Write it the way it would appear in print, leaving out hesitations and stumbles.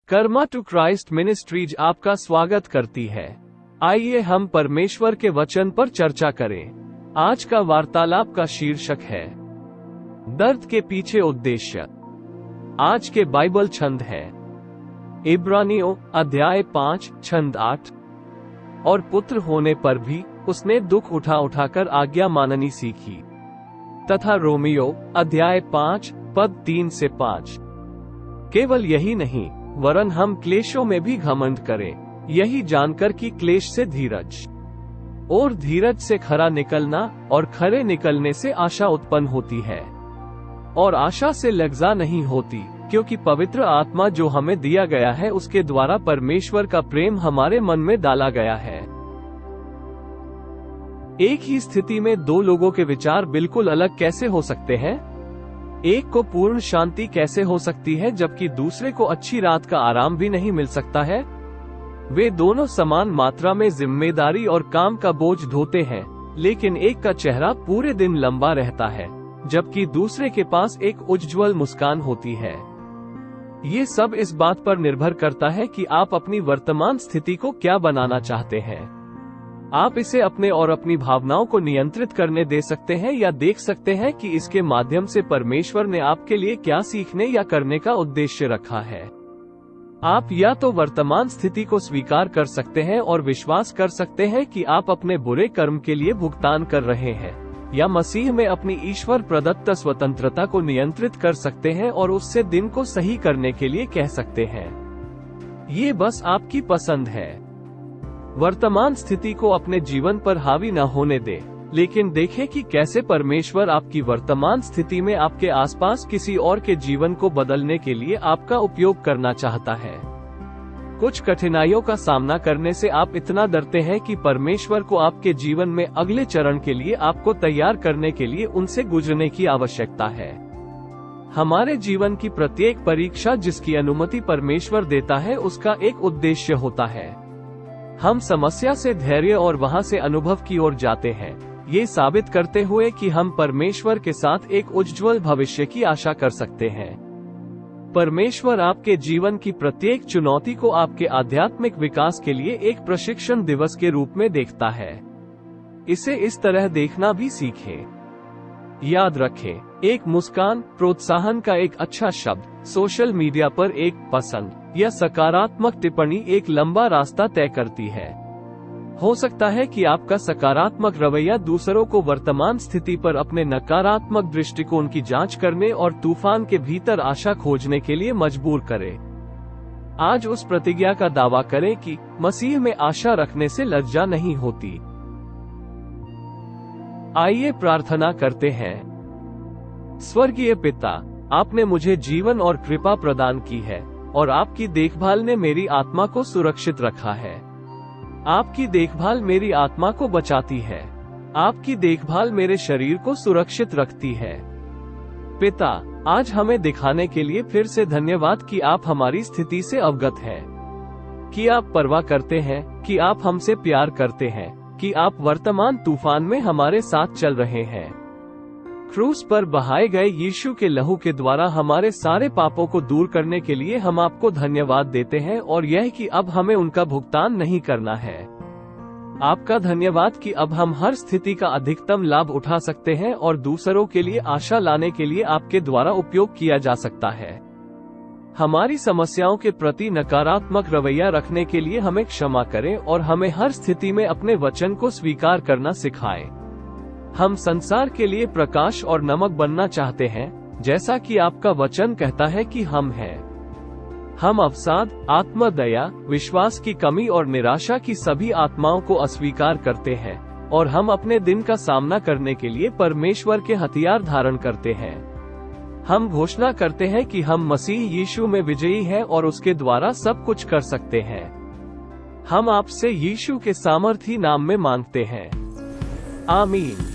Karma to Christ ministries आपका स्वागत करती है। आइए हम परमेश्वर के वचन पर चर्चा करें। आज का वार्तालाप का शीर्षक है दर्द के पीछे उद्देश्य। आज के बाइबल छंद है इब्रानियों अध्याय 5 छंद 8। और पुत्र होने पर भी उसने दुख उठा उठाकर आज्ञा माननी सीखी। तथा रोमियो अध्याय 5 पद 3 से 5। केवल यही नहीं वरन हम क्लेशों में भी घमंड करें, यही जानकर कि क्लेश से धीरज और धीरज से खरा निकलना और खरे निकलने से आशा उत्पन्न होती है। और आशा से लज्जा नहीं होती, क्योंकि पवित्र आत्मा जो हमें दिया गया है उसके द्वारा परमेश्वर का प्रेम हमारे मन में डाला गया है। एक ही स्थिति में दो लोगों के विचार बिल्कुल अलग कैसे हो सकते हैं? एक को पूर्ण शांति कैसे हो सकती है जबकि दूसरे को अच्छी रात का आराम भी नहीं मिल सकता है? वे दोनों समान मात्रा में जिम्मेदारी और काम का बोझ ढोते हैं, लेकिन एक का चेहरा पूरे दिन लंबा रहता है जबकि दूसरे के पास एक उज्ज्वल मुस्कान होती है। ये सब इस बात पर निर्भर करता है कि आप अपनी वर्तमान स्थिति को क्या बनाना चाहते हैं। आप इसे अपने और अपनी भावनाओं को नियंत्रित करने दे सकते हैं या देख सकते हैं कि इसके माध्यम से परमेश्वर ने आपके लिए क्या सीखने या करने का उद्देश्य रखा है। आप या तो वर्तमान स्थिति को स्वीकार कर सकते हैं और विश्वास कर सकते हैं कि आप अपने बुरे कर्म के लिए भुगतान कर रहे हैं, या मसीह में अपनी ईश्वर प्रदत्त स्वतंत्रता को नियंत्रित कर सकते हैं और उससे दिन को सही करने के लिए कह सकते हैं। ये बस आपकी पसंद है। वर्तमान स्थिति को अपने जीवन पर हावी न होने दे, लेकिन देखें कि कैसे परमेश्वर आपकी वर्तमान स्थिति में आपके आसपास किसी और के जीवन को बदलने के लिए आपका उपयोग करना चाहता है। कुछ कठिनाइयों का सामना करने से आप इतना डरते हैं कि परमेश्वर को आपके जीवन में अगले चरण के लिए आपको तैयार करने के लिए उनसे गुजरने की आवश्यकता है। हमारे जीवन की प्रत्येक परीक्षा जिसकी अनुमति परमेश्वर देता है उसका एक उद्देश्य होता है। हम समस्या से धैर्य और वहां से अनुभव की ओर जाते हैं, ये साबित करते हुए कि हम परमेश्वर के साथ एक उज्ज्वल भविष्य की आशा कर सकते हैं। परमेश्वर आपके जीवन की प्रत्येक चुनौती को आपके आध्यात्मिक विकास के लिए एक प्रशिक्षण दिवस के रूप में देखता है। इसे इस तरह देखना भी सीखें। याद रखें, एक मुस्कान, प्रोत्साहन का एक अच्छा शब्द, सोशल मीडिया पर एक पसंद या सकारात्मक टिप्पणी एक लंबा रास्ता तय करती है। हो सकता है कि आपका सकारात्मक रवैया दूसरों को वर्तमान स्थिति पर अपने नकारात्मक दृष्टिकोण की जांच करने और तूफान के भीतर आशा खोजने के लिए मजबूर करे। आज उस प्रतिज्ञा का दावा करें कि मसीह में आशा रखने से लज्जा नहीं होती। आइए प्रार्थना करते हैं। स्वर्गीय पिता, आपने मुझे जीवन और कृपा प्रदान की है और आपकी देखभाल ने मेरी आत्मा को सुरक्षित रखा है। आपकी देखभाल मेरी आत्मा को बचाती है। आपकी देखभाल मेरे शरीर को सुरक्षित रखती है। पिता, आज हमें दिखाने के लिए फिर से धन्यवाद कि आप हमारी स्थिति से अवगत हैं, कि आप परवाह करते हैं, कि आप हमसे प्यार करते हैं, कि आप वर्तमान तूफान में हमारे साथ चल रहे हैं। क्रूस पर बहाए गए यीशु के लहू के द्वारा हमारे सारे पापों को दूर करने के लिए हम आपको धन्यवाद देते हैं, और यह कि अब हमें उनका भुगतान नहीं करना है। आपका धन्यवाद कि अब हम हर स्थिति का अधिकतम लाभ उठा सकते हैं और दूसरों के लिए आशा लाने के लिए आपके द्वारा उपयोग किया जा सकता है। हमारी समस्याओं के प्रति नकारात्मक रवैया रखने के लिए हमें क्षमा करें और हमें हर स्थिति में अपने वचन को स्वीकार करना सिखाएं। हम संसार के लिए प्रकाश और नमक बनना चाहते हैं, जैसा कि आपका वचन कहता है कि हम हैं। हम अवसाद, आत्मदया, विश्वास की कमी और निराशा की सभी आत्माओं को अस्वीकार करते हैं और हम अपने दिन का सामना करने के लिए परमेश्वर के हथियार धारण करते हैं। हम घोषणा करते हैं कि हम मसीह यीशु में विजयी हैं और उसके द्वारा सब कुछ कर सकते हैं। हम आपसे यीशु के सामर्थी नाम में मांगते हैं। आमीन।